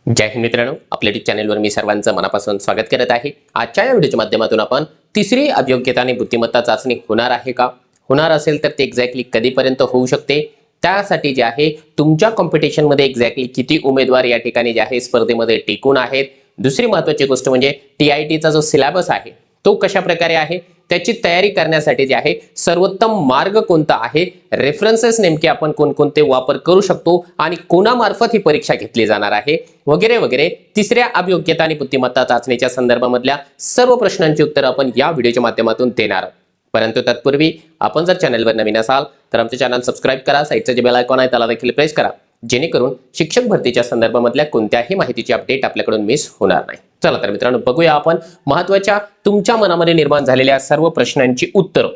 जय हिंद मित्रांनो, आपल्या यूट्यूब चॅनलवर मी सर्वांचं मनापासून स्वागत करत आहे। आजच्या या व्हिडिओच्या माध्यमातून आपण तिसरी अभियोग्यता आणि बुद्धिमत्ता चाचणी होणार आहे का, होणार असेल तर ते एक्झॅक्टली कधीपर्यंत होऊ शकते, त्यासाठी जे आहे तुमच्या कॉम्पिटिशन मध्ये एक्झॅक्टली किती उमेदवार या ठिकाणी जे आहे स्पर्धेमध्ये टिकून आहेत। दुसरी महत्त्वाची गोष्ट म्हणजे टीआयटीचा जो सिलेबस आहे तो कशा प्रकारे आहे, त्याची तयारी करण्यासाठी जे आहे सर्वोत्तम मार्ग कोणता आहे, रेफरन्सेस नेमके आपण कोणकोणते वापर करू शकतो आणि कोणामार्फत ही परीक्षा घेतली जाणार आहे वगैरे वगैरे तिसऱ्या अभियोग्यता आणि बुद्धिमत्ता चाचणीच्या संदर्भामधल्या सर्व प्रश्नांची उत्तर आपण या व्हिडिओच्या माध्यमातून देणार आहोत। परंतु तत्पूर्वी आपण जर चॅनलवर नवीन असाल तर आमचे चॅनल सबस्क्राइब करा, साइडचं जे बेल आयकॉन आहे त्याला देखील प्रेस करा, जेणेकरून शिक्षक भरतीच्या संदर्भामधल्या कोणत्याही माहितीची अपडेट आपल्याकडून मिस होणार नाही। चला तर मित्रांनो, बघूया आपण महत्त्वाच्या तुमच्या मनामध्ये निर्माण झालेल्या सर्व प्रश्नांची उत्तरं।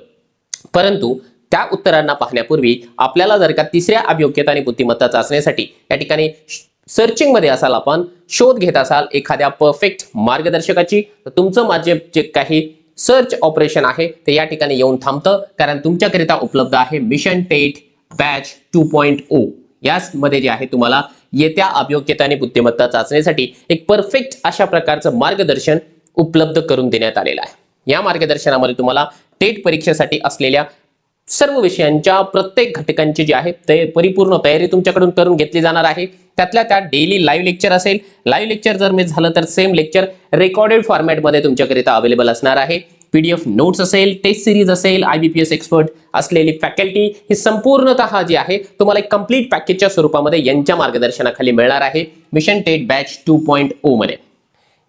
परंतु त्या उत्तरांना पाहण्यापूर्वी आपल्याला जर का तिसऱ्या अभियोग्यता आणि बुद्धिमत्ता चाचणीसाठी या ठिकाणी सर्चिंग मध्ये असाल, आपण शोध घेत असाल एखाद्या परफेक्ट मार्गदर्शकाची, तर तुमचं माझे जे काही सर्च ऑपरेशन आहे ते या ठिकाणी येऊन थांबतं, कारण तुमच्याकरिता उपलब्ध आहे मिशन टेट बॅच 2.0। यामध्ये जे आहे तुम्हाला येत्या अभियोग्यता आणि बुद्धिमत्ता चाचणीसाठी एक परफेक्ट अशा प्रकारचं मार्गदर्शन उपलब्ध करून देण्यात आलेलं आहे। या मार्गदर्शनामध्ये तुम्हाला टेट परीक्षेसाठी असलेल्या सर्व विषयांच्या प्रत्येक घटकांची जी आहे ते परिपूर्ण तयारी तुमच्याकडून करून घेतली जाणार आहे। त्यातल्या त्या डेली लाईव्ह लेक्चर असेल, लाईव्ह लेक्चर जर मिस झालं तर सेम लेक्चर रेकॉर्डेड फॉर्मॅटमध्ये तुमच्याकरिता अवेलेबल असणार आहे। पीडीएफ नोट्स असेल, टेस्ट सिरीज असेल, IBPS एक्सपर्ट असलेली फॅकल्टी, ही संपूर्णतः जी आहे तुम्हाला एक कंप्लीट पॅकेजच्या स्वरूपामध्ये यांच्या मार्गदर्शनाखाली मिळणार आहे मिशन टेट बॅच 2.0 मध्ये।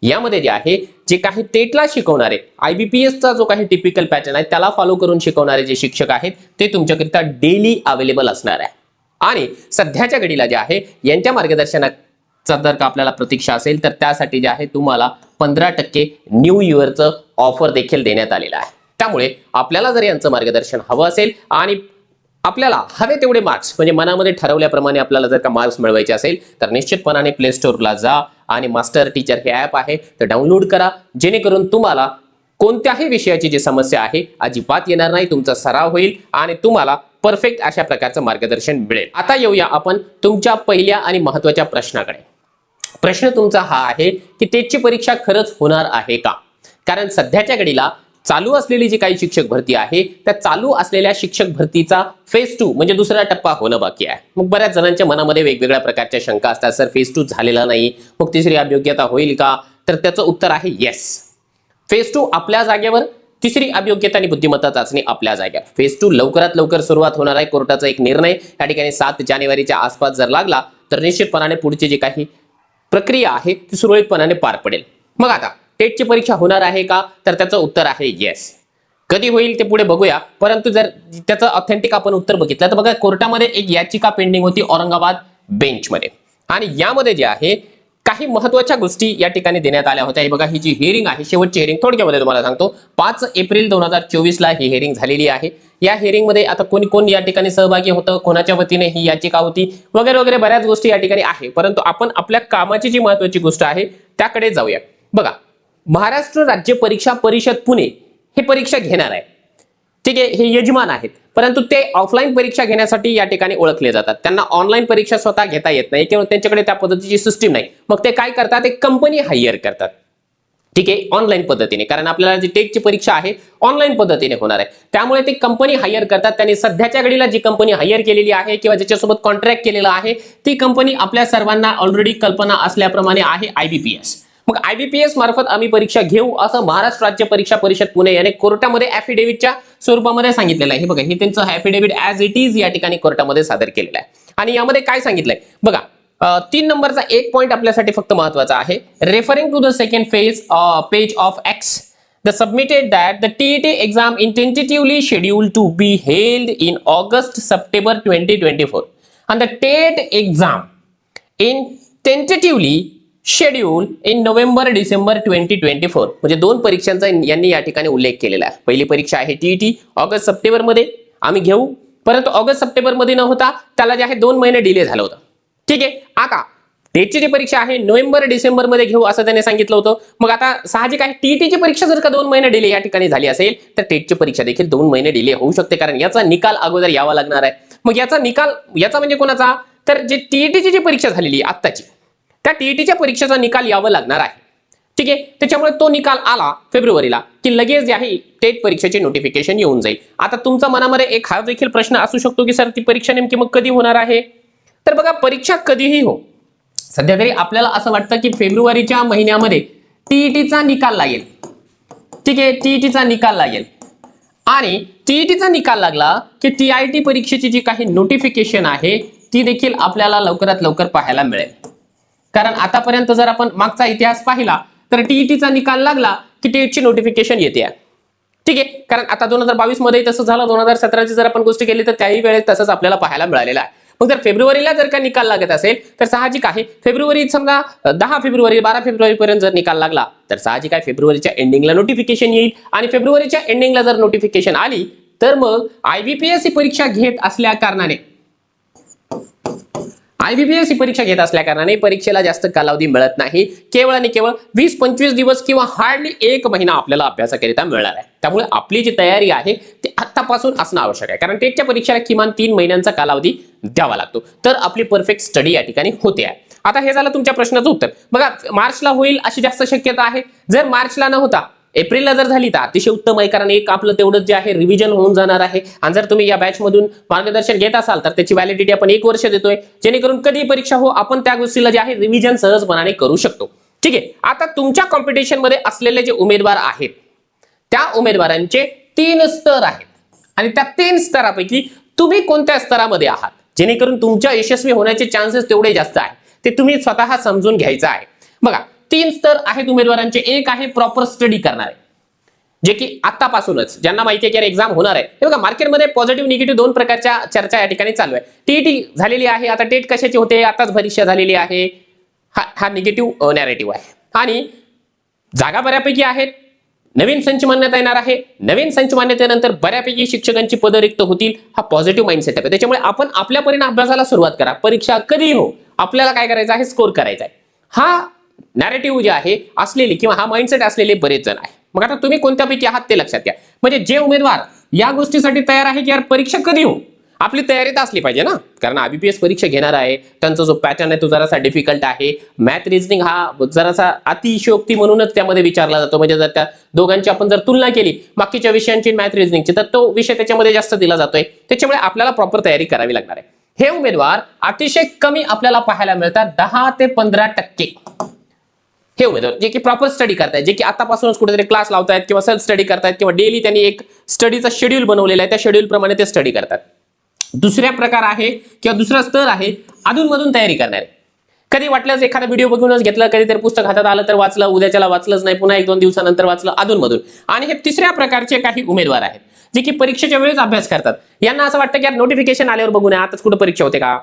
यामध्ये जे आहे जे काही टेटला शिकवणारे IBPS चा जो काही टिपिकल पॅटर्न आहे त्याला फॉलो करून शिकवणारे जे शिक्षक आहेत ते तुमच्याकरिता डेली अवेलेबल असणार आहे। आणि सध्याच्या घडीला जे आहे यांच्या मार्गदर्शनाचा जर का आपल्याला प्रतीक्षा असेल तर त्यासाठी जे आहे तुम्हाला 15% न्यू इयरचं ऑफर देखील देण्यात आलेलं आहे। त्यामुळे आपल्याला जर यांचं मार्गदर्शन हवं असेल आणि आपल्याला हवे तेवढे मार्क्स म्हणजे मनामध्ये ठरवल्याप्रमाणे आपल्याला जर का मार्क्स मिळवायचे असेल तर निश्चितपणाने प्ले स्टोअरला जा आणि मास्टर टीचर हे ॲप आहे तर डाउनलोड करा, जेणेकरून तुम्हाला कोणत्याही विषयाची जी समस्या आहे अजिबात येणार नाही, तुमचा सराव होईल आणि तुम्हाला परफेक्ट अशा प्रकारचं मार्गदर्शन मिळेल। आता येऊया आपण तुमच्या पहिल्या आणि महत्त्वाच्या प्रश्नाकडे। प्रश्न तुमचा हा आहे की टेटची परीक्षा खरंच होणार आहे का? कारण सध्याच्या घडीला चालू असलेली जी काही शिक्षक भरती आहे त्या चालू असलेल्या शिक्षक भरतीचा फेज 2 म्हणजे दुसरा टप्पा होणं बाकी आहे। मग बऱ्याच जणांच्या मनामध्ये वेगवेगळ्या प्रकारच्या शंका असतात, सर फेज 2 झालेला नाही, मग तिसरी अभियोग्यता होईल का? तर त्याचं उत्तर आहे येस। फेज 2 आपल्या जागेवर, तिसरी अभियोग्यता आणि बुद्धिमत्ता चाचणी आपल्या जागेवर। फेज 2 लवकरात लवकर सुरुवात होणार आहे। कोर्टाचा एक निर्णय या ठिकाणी 7 जानेवारीच्या आसपास जर लागला तर निश्चितपणाने पुढची जी काही प्रक्रिया आहे ती सुरळीतपणाने पार पडेल। मग आता टेटची परीक्षा होणार आहे का? तर त्याचं उत्तर आहे येस। कधी होईल ते पुढे बघूया, परंतु जर त्याचं ऑथेंटिक आपण उत्तर बघितलं तर बघा कोर्टामध्ये एक याचिका पेंडिंग होती औरंगाबाद बेंचमध्ये, आणि यामध्ये जे आहे काही महत्त्वाच्या गोष्टी या ठिकाणी देण्यात आल्या होत्या। हे बघा, ही जी हिअरिंग आहे, शेवटची हिअरिंग थोडक्यामध्ये तुम्हाला सांगतो, 5 एप्रिल 2024 ला ही हिअरिंग झालेली आहे। या हिअरिंग मध्ये आता कोणी कोण या ठिकाणी सहभागी होतं, कोणाच्या वतीने ही याचिका होती वगैरे वगैरे बऱ्याच गोष्टी या ठिकाणी आहे। परंतु आपण आपल्या कामाची जी महत्त्वाची गोष्ट आहे त्याकडे जाऊया। बघा, महाराष्ट्र राज्य परीक्षा परिषद पुणे हे परीक्षा घेणार आहे, ठीक आहे, हे यजमान आहेत, परंतु ते ऑफलाईन परीक्षा घेण्यासाठी या ठिकाणी ओळखले जातात। त्यांना ऑनलाईन परीक्षा स्वतः घेता येत नाही किंवा त्यांच्याकडे त्या पद्धतीची सिस्टीम नाही। मग ते काय करतात, एक कंपनी हायर करतात, ठीक आहे, ऑनलाईन पद्धतीने, कारण आपल्याला जी टेटची परीक्षा आहे ऑनलाईन पद्धतीने होणार आहे, त्यामुळे ते कंपनी हायर करतात। त्यांनी सध्याच्या घडीला जी कंपनी हायर केलेली आहे किंवा ज्याच्यासोबत कॉन्ट्रॅक्ट केलेला आहे ती कंपनी आपल्या सर्वांना ऑलरेडी कल्पना असल्याप्रमाणे आहे IBPS। मग IBPS मार्फत आम्ही परीक्षा घेऊ असं महाराष्ट्र राज्य परीक्षा परिषद पुणे याने कोर्टामध्ये ॲफिडेव्हिटच्या स्वरूपामध्ये सांगितलेलं आहे। हे बघा, हे त्यांचं ॲफिडेव्हिट ॲज इट इज या ठिकाणी कोर्टामध्ये सादर केलेलं आहे। आणि यामध्ये काय सांगितलंय बघा, 3 नंबरचा एक पॉइंट आपल्यासाठी फक्त महत्त्वाचा आहे, referring to the second page of X, the submitted that the TET exam in tentatively scheduled to be held in August-September 2024 and the TET exam in tentatively schedule in November December 2024, म्हणजे 2 परीक्षांचा यांनी या ठिकाणी उल्लेख केलेला आहे। पहिली परीक्षा आहे TET ऑगस्ट-सप्टेंबर मध्ये आम्ही घेऊ, परंतु ऑगस्ट-सप्टेंबर मध्ये न होता त्याला जे आहे 2 महिने डिले झालं होतं, ठीक आहे। आता टेटची जी परीक्षा आहे नोव्हेंबर-डिसेंबर मध्ये घेऊ असं त्याने सांगितलं होतं। मग आता साहजिक आहे TETची परीक्षा जर का 2 महिने डिले या ठिकाणी झाली असेल तर टेटची परीक्षा देखील 2 महिने डिले होऊ शकते, कारण याचा निकाल अगोदर यावा लागणार आहे। मग याचा निकाल, याचा म्हणजे कोणाचा, तर जे TETची जी परीक्षा झालेली आहे आत्ताची त्या टीईटीच्या परीक्षेचा निकाल यावं लागणार आहे. ठीक आहे, त्याच्यामुळे तो निकाल आला फेब्रुवारीला की लगेच जे आहे टेट परीक्षेचे नोटिफिकेशन येऊन जाईल. आता तुमच्या मनामध्ये एक हा देखील प्रश्न असू शकतो की सर ती परीक्षा नेमकी मग कधी होणार आहे? तर बघा, परीक्षा कधीही हो, सध्या तरी आपल्याला असं वाटतं की फेब्रुवारीच्या महिन्यामध्ये टीईटीचा निकाल लागेल. ठीक आहे, टीईटीचा निकाल लागेल आणि टीईटीचा निकाल लागला की टीआयटी परीक्षेची जी काही नोटिफिकेशन आहे ती देखील आपल्याला लवकरात लवकर पाहायला मिळेल. कारण आतापर्यंत जर आपण मागचा इतिहास पाहिला तर टीईटीचा निकाल लागला की टेटची नोटिफिकेशन येते. ठीक आहे, कारण आता 2022 मध्ये तसं झालं, 2017ची जर आपण गोष्ट केली तर त्याही वेळेस तसंच आपल्याला पाहायला मिळालेलं आहे. मग जर फेब्रुवारीला जर का निकाल लागत असेल तर साहजिक आहे फेब्रुवारी समजा 10 फेब्रुवारी 12 फेब्रुवारी पर्यंत जर निकाल लागला तर साहजिक आहे फेब्रुवारीच्या एंडिंगला नोटिफिकेशन येईल आणि फेब्रुवारीच्या एंडिंगला जर नोटिफिकेशन आली तर मग IBPS ही परीक्षा घेत असल्या कारणाने IBPS ही परीक्षा घेत असल्या कारणाने परीक्षेला जास्त कालावधी मिळत नाही. केवळ आणि केवळ 20-25 दिवस किंवा हार्डली 1 महिना आपल्याला अभ्यासाकरिता मिळणार आहे. त्यामुळे आपली जी तयारी आहे ती आतापासून असणं आवश्यक आहे. कारण टेटच्या परीक्षेला किमान 3 महिन्यांचा कालावधी द्यावा लागतो, तर आपली परफेक्ट स्टडी या ठिकाणी होते आहे. आता हे झालं तुमच्या प्रश्नाचं उत्तर. बघा, मार्चला होईल अशी जास्त शक्यता आहे. जर मार्चला न होता एप्रिलला जर झाली तर अतिशय उत्तम आहे, कारण एक आपलं तेवढंच जे आहे रिव्हिजन होऊन जाणार आहे. आणि जर तुम्ही या बॅच मधून मार्गदर्शन घेत असाल तर त्याची व्हॅलिडिटी आपण 1 वर्ष देतोय, जेणेकरून कधी परीक्षा हो आपण त्या गोष्टीला जे आहे रिव्हिजन सहजपणाने करू शकतो. ठीक आहे, आता तुमच्या कॉम्पिटिशन मध्ये असलेले जे उमेदवार आहेत त्या उमेदवारांचे 3 स्तर आहेत आणि त्या 3 स्तरापैकी तुम्ही कोणत्या स्तरामध्ये आहात जेणेकरून तुमच्या यशस्वी होण्याचे चान्सेस तेवढे जास्त आहे ते तुम्ही स्वतः समजून घ्यायचं आहे. बघा, 3 स्तर आहेत उमेदवारांचे. एक आहे प्रॉपर स्टडी करणारे, जे की आतापासूनच ज्यांना माहिती आहे की एक्झाम होणार आहे. हे बघा, मार्केटमध्ये पॉझिटिव्ह निगेटिव्ह 2 प्रकारच्या चर्चा या ठिकाणी चालू आहे. टीईटी झालेली आहे, आता टेट कशाची होते, आताच परीक्षा झालेली आहे, हा निगेटिव्ह नॅरेटिव्ह आहे. आणि जागा बऱ्यापैकी आहेत, नवीन संच मान्यता येणार आहे, नवीन संच मान्यतेनंतर बऱ्यापैकी शिक्षकांची पदं रिक्त होतील, हा पॉझिटिव्ह माइंडसेट आहे. त्याच्यामुळे आपण आपल्या परीने अभ्यासाला सुरुवात करा. परीक्षा कधी हो आपल्याला काय करायचं आहे, स्कोर करायचा आहे. हा नॅरेटिव्ह जे आहे असलेली किंवा हा माइंडसेट असलेले बरेच जण आहे. मग आता तुम्ही कोणत्यापैकी आहात ते लक्षात घ्या. म्हणजे जे उमेदवार या गोष्टीसाठी तयार आहे की यार परीक्षा कधी हो, आपली तयारी तर असली पाहिजे ना. कारण IBPS परीक्षा घेणार आहे, त्यांचा जो पॅटर्न आहे तो जरासा डिफिकल्ट आहे. मॅथ रिझनिंग हा जरासा अतिशयोक्ती म्हणूनच त्यामध्ये विचारला जातो. म्हणजे जर त्या दोघांची आपण जर तुलना केली बाकीच्या विषयांची मॅथ रिझनिंगची तर तो विषय त्याच्यामध्ये जास्त दिला जातोय. त्याच्यामुळे आपल्याला प्रॉपर तयारी करावी लागणार आहे. हे उमेदवार अतिशय कमी आपल्याला पाहायला मिळतात, 10 ते 15%. हे उमेदवार जे की प्रॉपर स्टडी करतायत, जे की आतापासूनच कुठेतरी क्लास लावतायत किंवा सेल्फ स्टडी करतायत किंवा डेली त्यांनी एक स्टडीचा शेड्यूल बनवलेला आहे, त्या शेड्यूल प्रमाणे ते स्टडी करतात. दुसरा प्रकार आहे किंवा दुसरा स्तर आहे अधूनमधून तयारी करणारे. कधी वाटल्यास एखादा व्हिडिओ बघूनच घेतला, कधीतरी पुस्तक हातात आलं तर वाचलं, उद्याच्याला वाचलंच नाही, पुन्हा 1-2 दिवसानंतर वाचलं अधूनमधून. आणि हे तिसऱ्या प्रकारचे काही उमेदवार आहेत जे की परीक्षेच्या वेळेस अभ्यास करतात. यांना असं वाटतं की यार नोटिफिकेशन आल्यावर बघू नये, आताच कुठे परीक्षा होते का.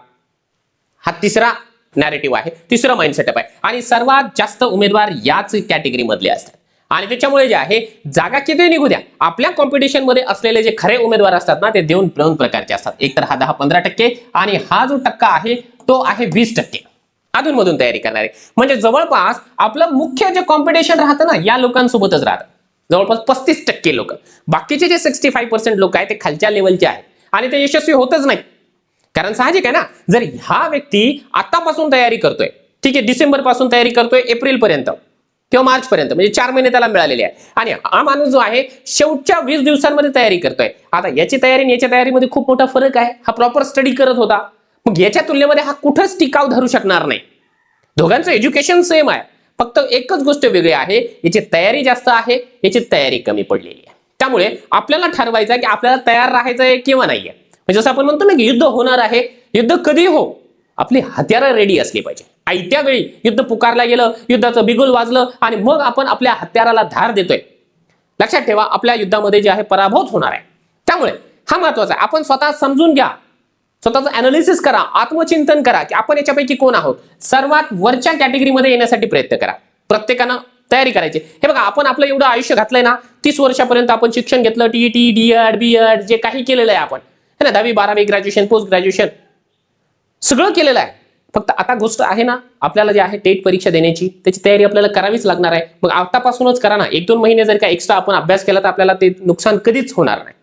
हा तिसरा नॅरेटिव्ह आहे, तिसरं माइंड सेटअप आहे. आणि सर्वात जास्त उमेदवार याच कॅटेगरी मधले असतात. आणि त्याच्यामुळे जे आहे जागा किती निघू द्या, आपल्या कॉम्पिटिशन मध्ये असलेले जे खरे उमेदवार असतात ना ते 2 प्रकारचे असतात. एक तर हा 10-15% आणि हा जो टक्का आहे तो आहे 20% अधूनमधून तयारी करणारे. म्हणजे जवळपास आपलं मुख्य जे कॉम्पिटिशन राहतं ना या लोकांसोबतच राहतं. जवळपास 35% लोक. बाकीचे जे 65% लोक आहेत ते खालच्या लेवलचे आहेत आणि ते यशस्वी होतच नाही. कारण साहजिक आहे ना, जर हा व्यक्ती आतापासून तयारी करतोय, ठीक आहे, डिसेंबर पासून तयारी करतोय एप्रिल पर्यंत किंवा मार्च पर्यंत, म्हणजे 4 महिने त्याला मिळालेले आहे. आणि हा माणूस जो आहे शेवटच्या 20 दिवसांमध्ये तयारी करतोय. आता याची तयारी आणि याच्या तयारीमध्ये खूप मोठा फरक आहे. हा प्रॉपर स्टडी करत होता, मग याच्या तुलनेमध्ये हा कुठंच टिकाव धरू शकणार नाही. दोघांचं एज्युकेशन सेम आहे, फक्त एकच गोष्ट वेगळी आहे, याची तयारी जास्त आहे, याची तयारी कमी पडलेली आहे. त्यामुळे आपल्याला ठरवायचं आहे की आपल्याला तयार राहायचं आहे किंवा नाहीये. म्हणजे जसं आपण म्हणतो ना की युद्ध होणार आहे, युद्ध कधी हो, आपली हत्यारं रेडी असली पाहिजे. आयत्या वेळी युद्ध पुकारला गेलं, युद्धाचं बिगुल वाजलं आणि मग आपण आपल्या हत्याराला धार देतोय, लक्षात ठेवा आपल्या युद्धामध्ये जे आहे पराभूत होणार आहे. त्यामुळे हा महत्वाचा आहे. आपण स्वतः समजून घ्या, स्वतःचं अनालिसिस करा, आत्मचिंतन करा की आपण याच्यापैकी कोण आहोत. सर्वात वरच्या कॅटेगरीमध्ये येण्यासाठी प्रयत्न करा. प्रत्येकानं तयारी करायची. हे बघा, आपण आपलं एवढं आयुष्य घातलंय ना, 30 वर्षापर्यंत आपण शिक्षण घेतलं, टीईटी, डीएड, बीएड जे काही केलेलं आहे आपण, है ना, 10वी 12वी ग्रॅज्युएशन, पोस्ट ग्रॅज्युएशन सगळं केलेलं आहे. फक्त आता गोष्ट आहे ना आपल्याला जे आहे टेट परीक्षा देण्याची, त्याची तयारी आपल्याला करावीच लागणार आहे. मग आतापासूनच करा ना. 1-2 महिने जर का एक्स्ट्रा आपण अभ्यास केला तर आपल्याला ते नुकसान कधीच होणार नाही.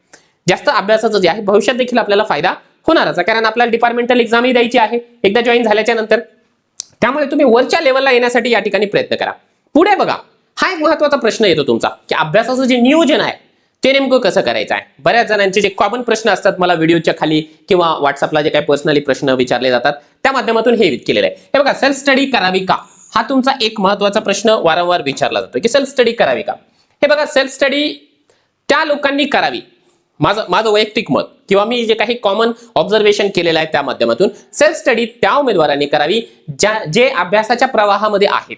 जास्त अभ्यासाचं जे आहे भविष्यात देखील आपल्याला फायदा होणारच आहे. कारण आपल्याला डिपार्टमेंटल एक्झामही द्यायची आहे एकदा जॉईन झाल्याच्या नंतर. त्यामुळे तुम्ही वरच्या लेवलला येण्यासाठी या ठिकाणी प्रयत्न करा. पुढे बघा, हा एक महत्त्वाचा प्रश्न येतो तुमचा की अभ्यासाचं जे नियोजन आहे ते नेमकं कसं करायचं आहे. बऱ्याच जणांचे जे कॉमन प्रश्न असतात मला व्हिडिओच्या खाली किंवा व्हॉट्सअपला जे काही पर्सनली प्रश्न विचारले जातात त्या माध्यमातून हे केलेलं आहे. हे बघा, सेल्फ स्टडी करावी का, हा तुमचा एक महत्त्वाचा प्रश्न वारंवार विचारला जातो की सेल्फ स्टडी करावी का. हे बघा, सेल्फ स्टडी त्या लोकांनी करावी, माझं वैयक्तिक मत किंवा मी जे काही कॉमन ऑब्झर्वेशन केलेलं आहे त्या माध्यमातून सेल्फ स्टडी त्या उमेदवारांनी करावी जे अभ्यासाच्या प्रवाहामध्ये आहेत.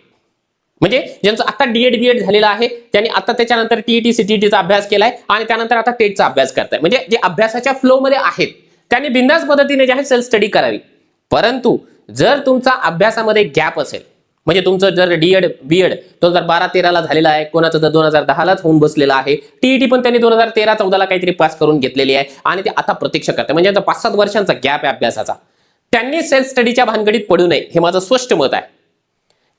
म्हणजे ज्यांचं आता डीएड बीएड झालेलं आहे, त्यांनी आता त्याच्यानंतर टीईटी सीटीईटीचा अभ्यास केलाय आणि त्यानंतर आता टेटचा अभ्यास करताय, म्हणजे जे अभ्यासाच्या फ्लो मध्ये आहेत त्यांनी बिंदास पद्धतीने जे आहे सेल्फ स्टडी करावी. परंतु जर तुमचा अभ्यासामध्ये गॅप असेल, म्हणजे तुमचं जर डीएड बीएड 2012-13 झालेला आहे, कोणाचं तर 2010लाच होऊन बसलेलं आहे, टीईटी पण त्यांनी 2013-14 काहीतरी पास करून घेतलेली आहे आणि ते आता प्रतीक्षा करतात, म्हणजे 5-7 वर्षांचा गॅप आहे अभ्यासाचा, त्यांनी सेल्फ स्टडीच्या भानगडीत पडू नये, हे माझं स्पष्ट मत आहे.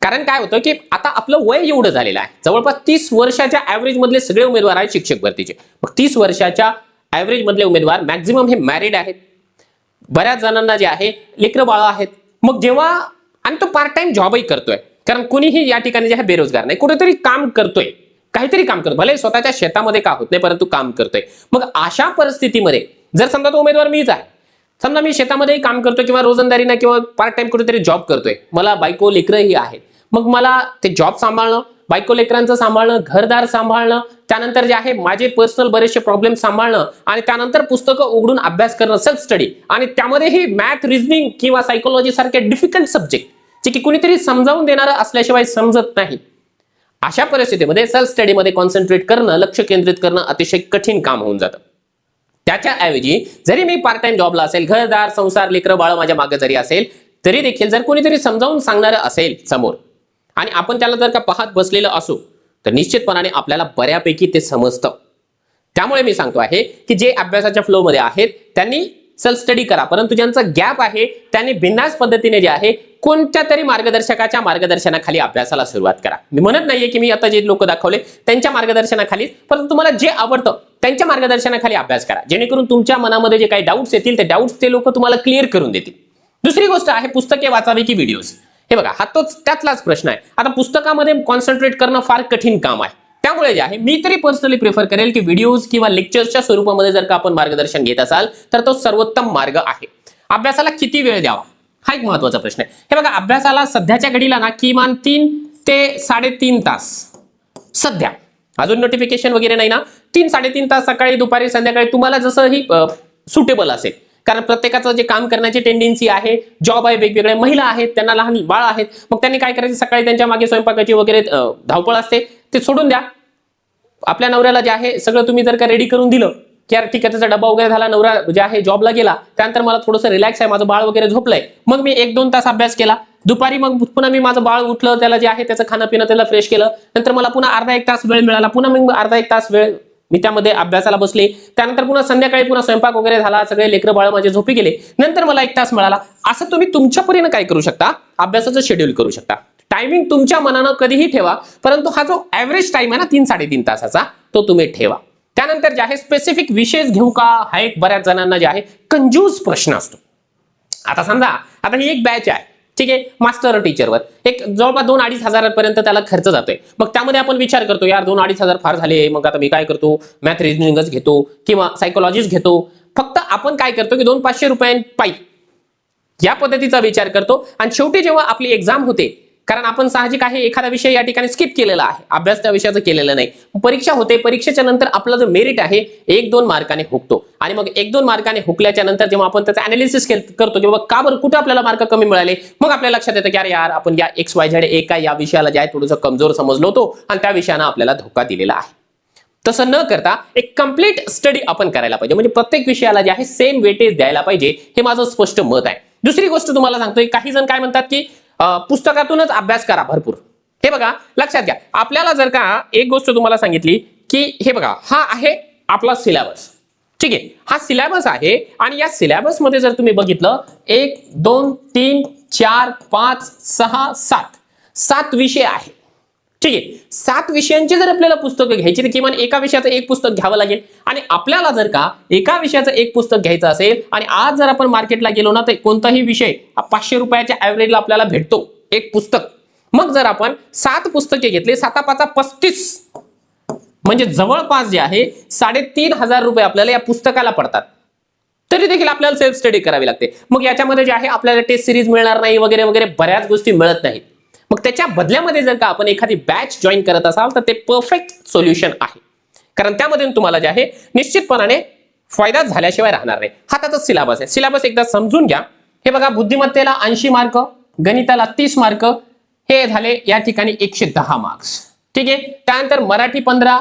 कारण काय होतं की आता आपलं वय एवढं झालेलं आहे, जवळपास 30 वर्षाच्या ऍव्हरेज मधले सगळे उमेदवार आहेत शिक्षक भरतीचे. मग 30 वर्षाच्या ऍव्हरेज मधले उमेदवार मॅक्झिमम हे मॅरिड आहेत, बऱ्याच जणांना जे आहे लेकरं बाळ आहेत. मग जेव्हा आणि तो पार्ट टाइम जॉबही करतोय, कारण कोणीही या ठिकाणी जे आहे बेरोजगार नाही, कुठेतरी काम करतोय, काहीतरी काम करतो, भले स्वतःच्या शेतामध्ये का होत नाही परंतु काम करतोय. मग अशा परिस्थितीमध्ये जर समजा तो उमेदवार मीच आहे, समजा मी शेतामध्ये काम करतोय किंवा रोजंदारीना किंवा पार्ट टाइम कुठेतरी जॉब करतोय, मला बायको लेकरंही आहेत, मग मला ते जॉब सांभाळणं, बायको लेकरांचं सांभाळणं, घरदार सांभाळणं, त्यानंतर जे आहे माझे पर्सनल बरेचसे प्रॉब्लेम सांभाळणं आणि त्यानंतर पुस्तकं उघडून अभ्यास करणं, सेल्फ स्टडी, आणि त्यामध्येही मॅथ, रिझनिंग किंवा सायकोलॉजी सारखे डिफिकल्ट सब्जेक्ट जे की कुणीतरी समजावून देणारं असल्याशिवाय समजत नाही, अशा परिस्थितीमध्ये सेल्फ स्टडीमध्ये कॉन्सन्ट्रेट करणं, लक्ष केंद्रित करणं अतिशय कठीण काम होऊन जातं. त्याच्याऐवजी जरी मी पार्ट टाइम जॉबला असेल, घरदार, संसार, लेकरं बाळ माझ्या मागे जरी असेल, तरी देखील जर कोणीतरी समजावून सांगणारं असेल समोर आणि आपण त्याला जर का पाहत बसलेलं असो तर निश्चितपणाने आपल्याला बऱ्यापैकी ते समजतं. त्यामुळे मी सांगतो आहे की जे अभ्यासाच्या फ्लो मध्ये आहेत त्यांनी सेल्फ स्टडी करा, परंतु ज्यांचा गॅप आहे त्यांनी बिनधास्त पद्धतीने जे आहे कोणत्या तरी मार्गदर्शकाच्या मार्गदर्शनाखाली अभ्यासाला सुरुवात करा. मी म्हणत नाहीये की मी आता जे लोक दाखवले त्यांच्या मार्गदर्शनाखाली, परंतु तुम्हाला जे आवडतं त्यांच्या मार्गदर्शनाखाली अभ्यास करा, जेणेकरून तुमच्या मनामध्ये जे काही डाऊट्स येतील ते डाऊट्स ते लोक तुम्हाला क्लिअर करून देतील. दुसरी गोष्ट आहे पुस्तके वाचावी की व्हिडिओज. हे बघा, हा तोच त्यातलाच प्रश्न आहे. आता पुस्तकामध्ये कॉन्सन्ट्रेट करणं फार कठीण काम आहे, त्यामुळे जे आहे मी तरी पर्सनली प्रिफर करेल की व्हिडिओज किंवा लेक्चर्सच्या स्वरूपामध्ये जर का आपण मार्गदर्शन घेत असाल तर तो सर्वोत्तम मार्ग आहे. अभ्यासाला किती वेळ द्यावा हा एक महत्त्वाचा प्रश्न आहे. हे बघा, अभ्यासाला सध्याच्या घडीला ना किमान 3 ते 3.5 तास, सध्या अजून नोटिफिकेशन वगैरे नाही ना, 3-3.5 तास सकाळी, दुपारी, संध्याकाळी तुम्हाला जसंही सुटेबल असेल. कारण प्रत्येकाचं जे काम करण्याची टेंडन्सी आहे, जॉब आहे, वेगवेगळे महिला आहेत, त्यांना लहान बाळ आहेत, मग त्यांनी काय करायचं, सकाळी त्यांच्या मागे स्वयंपाकाची वगैरे धावपळ असते, ते सोडून द्या. आपल्या नवऱ्याला जे आहे सगळं तुम्ही जर का रेडी करून दिलं की यार ठीक आहे, त्याचा डब्बा वगैरे झाला, नवरा जे आहे जॉबला गेला, त्यानंतर मला थोडंसं रिलॅक्स आहे, माझं बाळ वगैरे झोपलंय, मग मी 1-2 तास अभ्यास केला, दुपारी मग पुन्हा मी माझं बाळ उठलं, त्याला जे आहे त्याचं खाणं पिणं त्याला फ्रेश केलं, नंतर मला पुन्हा अर्धा-1 तास वेळ मिळाला, पुन्हा मग अर्धा-1 तास वेळ मी त्यामध्ये अभ्यासाला बसले, त्यानंतर पुन्हा संध्याकाळी पुन्हा स्वयंपाक वगैरे झाला, सगळे लेकरं बाळ माझे झोपी गेले, नंतर मला 1 तास मिळाला. असं तुम्ही तुमच्या परीने काय करू शकता, अभ्यासाचं शेड्यूल करू शकता. टायमिंग तुमच्या मनानं कधीही ठेवा, परंतु हा जो ऍव्हरेज टाइम आहे ना 3-3.5 तासाचा, तो तुम्ही ठेवा. त्यानंतर जे आहे स्पेसिफिक विषयच घेऊ का, हा एक बऱ्याच जणांना जे आहे कंजूस प्रश्न असतो. आता समजा आता ही एक बॅच आहे, ठीक आहे, मास्टर टीचरवर एक जवळपास 2-2.5 हजारापर्यंत त्याला खर्च जातोय. मग त्यामध्ये आपण विचार करतो यार 2-2.5 हजार फार झाले, मग आता मी काय करतो, मॅथ रिजनिंगच घेतो किंवा सायकोलॉजीच घेतो. फक्त आपण काय करतो की 200-500 रुपयांपायी या पद्धतीचा विचार करतो आणि शेवटी जेव्हा आपली एक्झाम होते, कारण आपण साहजिक आहे एखादा विषय या ठिकाणी स्किप केलेला आहे, अभ्यास त्या विषयाचा केलेला नाही, परीक्षा होते, परीक्षेच्या नंतर आपला जो मेरिट आहे 1-2 मार्काने हुकतो आणि मग 1-2 मार्काने हुकल्याच्या नंतर जेव्हा आपण त्याचं अनालिसिस करतो की बाबा का बरं कुठे आपल्याला मार्क कमी मिळाले, मग आपल्या लक्षात येतं की अरे यार आपण या XYZ एका या विषयाला जे आहे थोडंसं कमजोर समजलो होतो आणि त्या विषयानं आपल्याला धोका दिलेला आहे. तसं न करता एक कंप्लीट स्टडी आपण करायला पाहिजे, म्हणजे प्रत्येक विषयाला जे आहे सेम वेटेज द्यायला पाहिजे, हे माझं स्पष्ट मत आहे. दुसरी गोष्ट तुम्हाला सांगतोय, काही जण काय म्हणतात की पुस्तकातूनच अभ्यास करा भरपूर. हे बघा, लक्षात घ्या, आपल्याला जर का एक गोष्ट तुम्हाला सांगितली की हे बघा हा आहे आपला सिलेबस, ठीक आहे, हा सिलेबस आहे आणि या सिलेबस मध्ये जर तुम्ही बघितलं 1, 2, 3, 4, 5, 6, 7 विषय आहे, ठीक आहे. 7 विषयांची जर आपल्याला पुस्तकं घ्यायची तर किमान एका विषयाचं एक पुस्तक घ्यावं लागेल. आणि आपल्याला जर का एका विषयाचं एक पुस्तक घ्यायचं असेल आणि आज जर आपण मार्केटला गेलो ना तर कोणताही विषय 500 रुपयाच्या ऍव्हरेजला आपल्याला भेटतो, एक पुस्तक. मग जर आपण 7 पुस्तके घेतले, 7 5 35, म्हणजे जवळपास जे आहे 3,500 रुपये आपल्याला या पुस्तकाला पडतात. तरी देखील आपल्याला सेल्फ स्टडी करावी लागते. मग याच्यामध्ये जे आहे आपल्याला टेस्ट सिरीज मिळणार नाही वगैरे वगैरे बऱ्याच गोष्टी मिळत नाहीत. मग त्याच्या बदल्यामध्ये जर का आपण एखादी बॅच जॉईन करत असाल तर ते परफेक्ट सोल्युशन आहे. कारण त्यामध्ये तुम्हाला जे आहे निश्चितपणाने फायदा झाल्याशिवाय राहणार नाही. हा त्याचा सिलेबस आहे. सिलेबस एकदा समजून घ्या. हे बघा, बुद्धिमत्तेला 80 मार्क, गणिताला 30 मार्क, हे झाले या ठिकाणी 110 मार्क्स. ठीक आहे. त्यानंतर मराठी 15,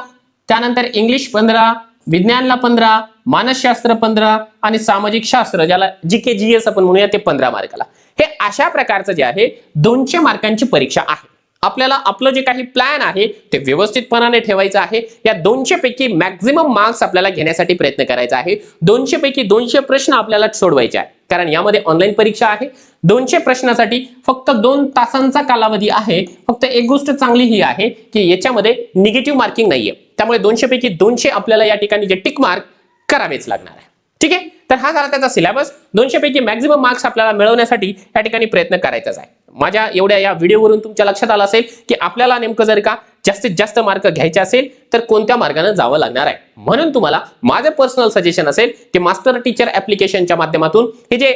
त्यानंतर इंग्लिश 15, विज्ञानला 15, मानसशास्त्र 15 आणि सामाजिक शास्त्र ज्याला जीके जीएस आपण म्हणूया ते 15 मार्काला. हे अशा प्रकारचं जे आहे 200 मार्कांची परीक्षा आहे. आपल्याला आपलं जे काही प्लॅन आहे ते व्यवस्थितपणाने ठेवायचं आहे. या 200 पैकी मॅक्झिमम मार्क्स आपल्याला घेण्यासाठी प्रयत्न करायचा आहे. 200 पैकी 200 प्रश्न आपल्याला सोडवायचे आहे. कारण यामध्ये ऑनलाईन परीक्षा आहे. 200 प्रश्नासाठी फक्त 2 तासांचा कालावधी आहे. फक्त एक गोष्ट चांगली ही आहे की याच्यामध्ये निगेटिव्ह मार्किंग नाहीये. त्यामुळे 200 पैकी 200 आपल्याला या ठिकाणी जे टिक मार्क करावेच लागणार आहे. ठीक आहे. तर हा झाला त्याचा सिलेबस. 200 पैकी मॅक्झिमम मार्क्स आपल्याला मिळवण्यासाठी या ठिकाणी प्रयत्न करायचाच आहे. माझ्या एवढ्या या व्हिडिओवरून तुमच्या लक्षात आलं असेल की आपल्याला नेमकं जर का जास्तीत जास्त मार्क घ्यायचे असेल तर कोणत्या मार्गाने जावं लागणार आहे. म्हणून तुम्हाला माझं पर्सनल सजेशन असेल की मास्टर टीचर ऍप्लिकेशनच्या माध्यमातून हे जे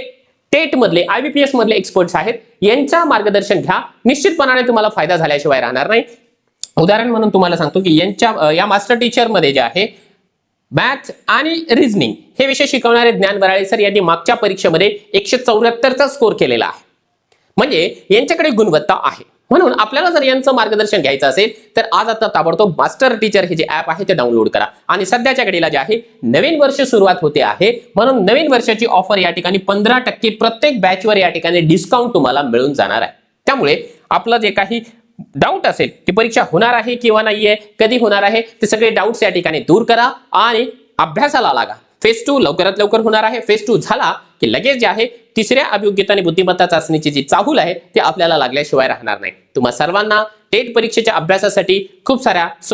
टेट मधले IBPS मधले एक्सपर्ट्स आहेत यांचं मार्गदर्शन घ्या. निश्चितपणाने तुम्हाला फायदा झाल्याशिवाय राहणार नाही. उदाहरण म्हणून तुम्हाला सांगतो की या मास्टर टीचर मध्ये जे आहे मॅथ आणि रिझनिंग हे विषय शिकवणारे ज्ञान बराळे सर यांनी मागच्या परीक्षेमध्ये 174चा स्कोर केलेला आहे. म्हणजे यांच्याकडे गुणवत्ता आहे. म्हणून आपल्याला जर यांचं मार्गदर्शन घ्यायचं असेल तर आज आता ताबडतोब मास्टर टीचर हे जे ऍप आहे ते डाउनलोड करा. आणि सध्याच्या घडीला जे आहे नवीन वर्ष सुरुवात होते आहे, म्हणून नवीन वर्षाची ऑफर या ठिकाणी 15% प्रत्येक बॅचवर या ठिकाणी डिस्काउंट तुम्हाला मिळून जाणार आहे. त्यामुळे आपलं जे काही डाऊट असेल की परीक्षा होणार आहे किंवा नाहीये, कधी होणार आहे, ते सगळे डाऊट्स या ठिकाणी दूर करा आणि अभ्यासाला लागा. फेज 2 लवकरात लवकर होणार आहे. फेज 2 झाला की लगेच जे आहे तिसऱ्या अभियोग्यता आणि बुद्धिमत्ता चाचणीची जी चाहूल आहे ते आपल्याला लागल्याशिवाय राहणार नाही. तुम्हा सर्वांना टेट परीक्षेच्या अभ्यासासाठी खूप साऱ्या